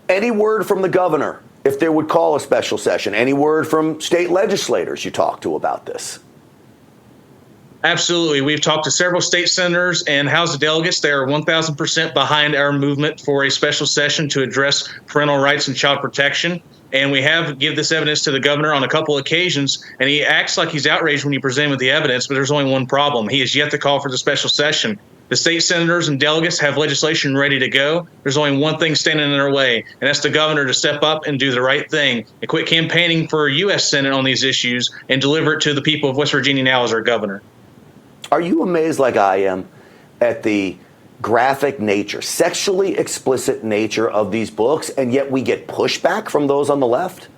any word from the governor, if they would call a special session? Any word from state legislators you talked to about this? Absolutely. We've talked to several state senators and House of Delegates. They are 1,000% behind our movement for a special session to address parental rights and child protection. And we have given this evidence to the governor on a couple occasions, and he acts like he's outraged when you present him with the evidence, but there's only one problem. He has yet to call for the special session. The state senators and delegates have legislation ready to go. There's only one thing standing in their way, and that's the governor to step up and do the right thing and quit campaigning for a U.S. Senate on these issues and deliver it to the people of West Virginia now as our governor. Are you amazed like I am at the graphic nature, sexually explicit nature of these books, and yet we get pushback from those on the left?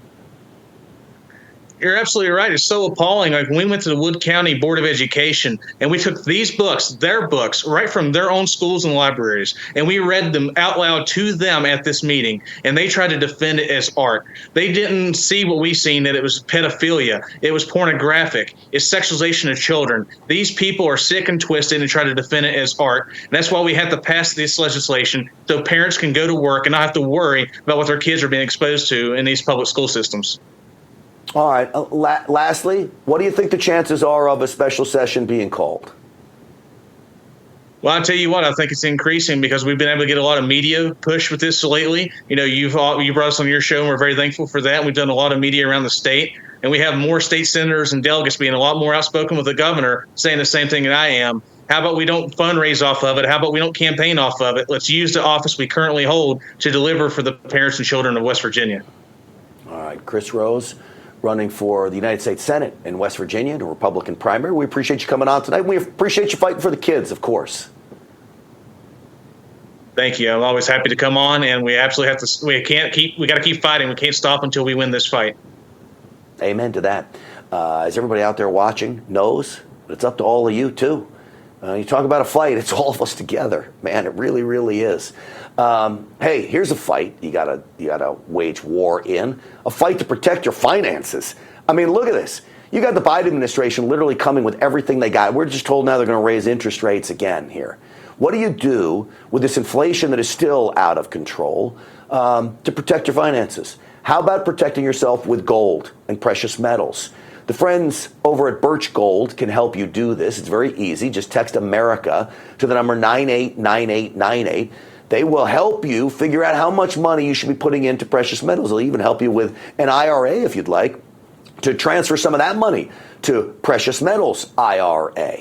You're absolutely right. It's so appalling. Like when we went to the Wood County Board of Education and we took these books, their books, right from their own schools and libraries, and we read them out loud to them at this meeting, and they tried to defend it as art. They didn't see what we seen, that it was pedophilia. It was pornographic. It's sexualization of children. These people are sick and twisted and try to defend it as art. And that's why we have to pass this legislation so parents can go to work and not have to worry about what their kids are being exposed to in these public school systems. All right. Lastly, what do you think the chances are of a special session being called? Well, I'll tell you what, I think it's increasing because we've been able to get a lot of media push with this lately. You know, you brought us on your show, and we're very thankful for that. We've done a lot of media around the state, and we have more state senators and delegates being a lot more outspoken with the governor, saying the same thing that I am. How about we don't fundraise off of it? How about we don't campaign off of it? Let's use the office we currently hold to deliver for the parents and children of West Virginia. All right, Chris Rose, running for the United States Senate in West Virginia in a Republican primary. We appreciate you coming on tonight. We appreciate you fighting for the kids, of course. Thank you. I'm always happy to come on, and we absolutely have to. We got to keep fighting. We can't stop until we win this fight. Amen to that. As everybody out there watching knows, but it's up to all of you too. You talk about a fight, it's all of us together, man. It really, really is. Hey, here's a fight you gotta wage war in. A fight to protect your finances. I mean, look at this. You got the Biden administration literally coming with everything they got. We're just told now they're going to raise interest rates again here. What do you do with this inflation that is still out of control to protect your finances? How about protecting yourself with gold and precious metals? The friends over at Birch Gold can help you do this. It's very easy. Just text America to the number 989898. They will help you figure out how much money you should be putting into precious metals. They'll even help you with an IRA if you'd like to transfer some of that money to precious metals IRA.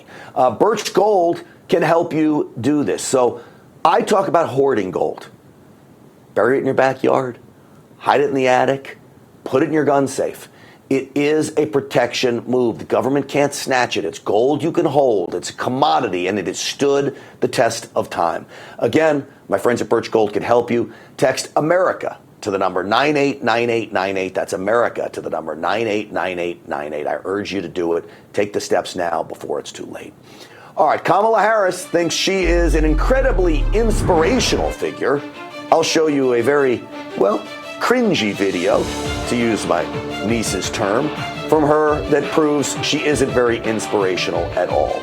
Birch Gold can help you do this. So I talk about hoarding gold. Bury it in your backyard, hide it in the attic, put it in your gun safe. It is a protection move. The government can't snatch it. It's gold you can hold. It's a commodity, and it has stood the test of time. Again, my friends at Birch Gold can help you. Text America to the number 989898. That's America to the number 989898. I urge you to do it. Take the steps now before it's too late. All right, Kamala Harris thinks she is an incredibly inspirational figure. I'll show you a very, well, cringy video, to use my niece's term, from her that proves she isn't very inspirational at all.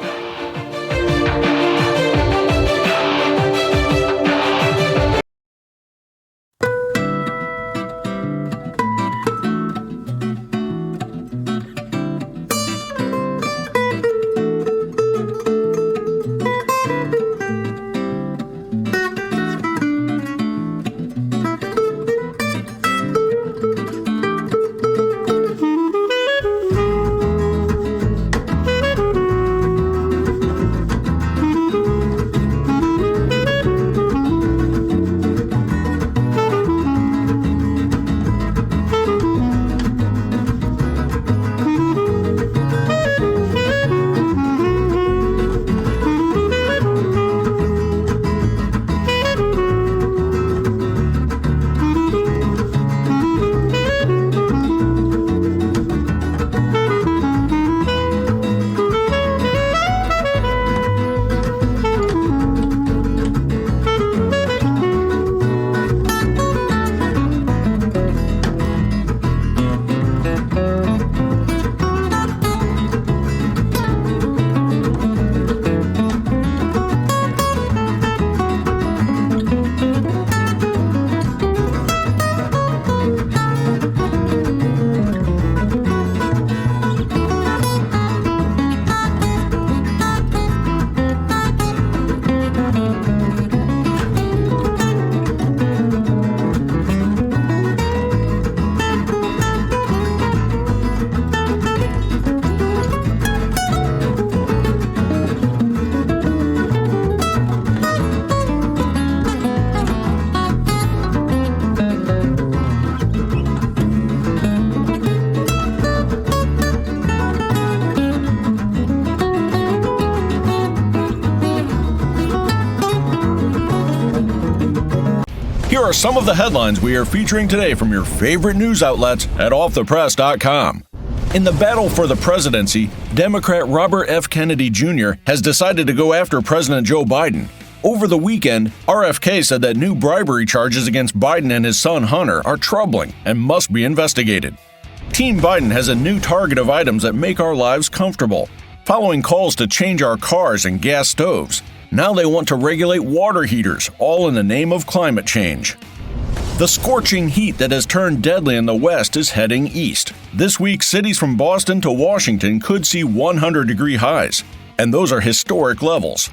Here are some of the headlines we are featuring today from your favorite news outlets at offthepress.com. In the battle for the presidency, Democrat Robert F. Kennedy Jr. has decided to go after President Joe Biden. Over the weekend, RFK said that new bribery charges against Biden and his son Hunter are troubling and must be investigated. Team Biden has a new target of items that make our lives comfortable. Following calls to change our cars and gas stoves, now they want to regulate water heaters, all in the name of climate change. The scorching heat that has turned deadly in the West is heading east. This week, cities from Boston to Washington could see 100-degree highs, and those are historic levels.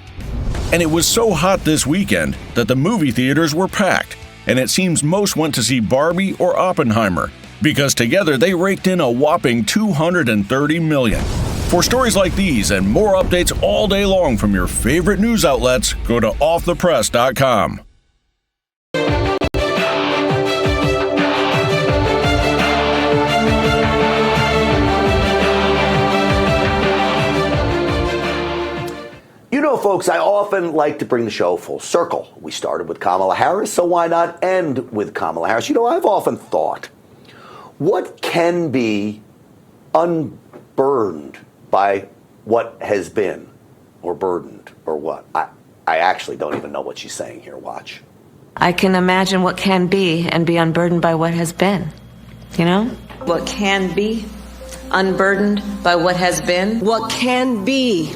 And it was so hot this weekend that the movie theaters were packed, and it seems most went to see Barbie or Oppenheimer, because together they raked in a whopping $230 million. For stories like these and more updates all day long from your favorite news outlets, go to offthepress.com. You know, folks, I often like to bring the show full circle. We started with Kamala Harris, so why not end with Kamala Harris? You know, I've often thought, what can be unburdened by what has been, or burdened, or what? I actually don't even know what she's saying here. Watch. I can imagine what can be and be unburdened by what has been. You know? What can be unburdened by what has been? What can be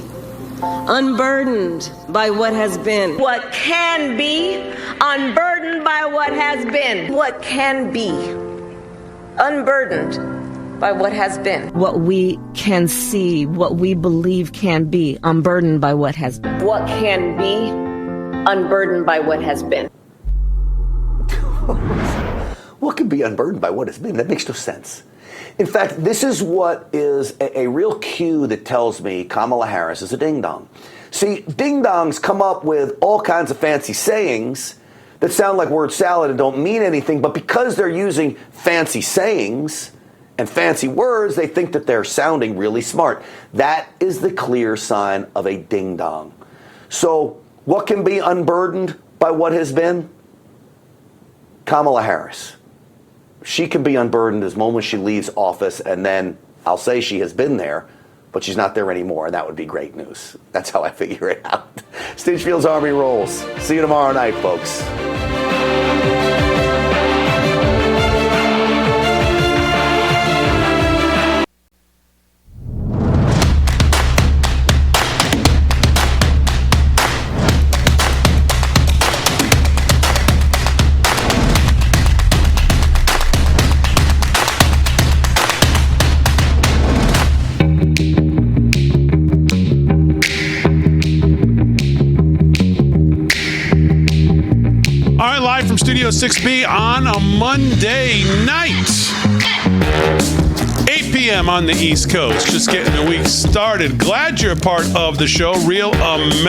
unburdened by what has been? What can be unburdened by what has been? What can be unburdened by what has been? What we can see, what we believe can be, unburdened by what has been. What can be unburdened by what has been? What can be unburdened by what has been? That makes no sense. In fact, this is what is a real cue that tells me Kamala Harris is a ding-dong. See, ding-dongs come up with all kinds of fancy sayings that sound like word salad and don't mean anything, but because they're using fancy sayings and fancy words, they think that they're sounding really smart. That is the clear sign of a ding-dong. So, what can be unburdened by what has been? Kamala Harris. she can be unburdened as moment she leaves office, and then I'll say she has been there, but she's not there anymore, and that would be great news. That's how I figure it out. Stinchfield's Army rolls. See you tomorrow night, folks. Live from Studio 6B on a Monday night. 8 p.m. on the East Coast. Just getting the week started. Glad you're a part of the show. Real America.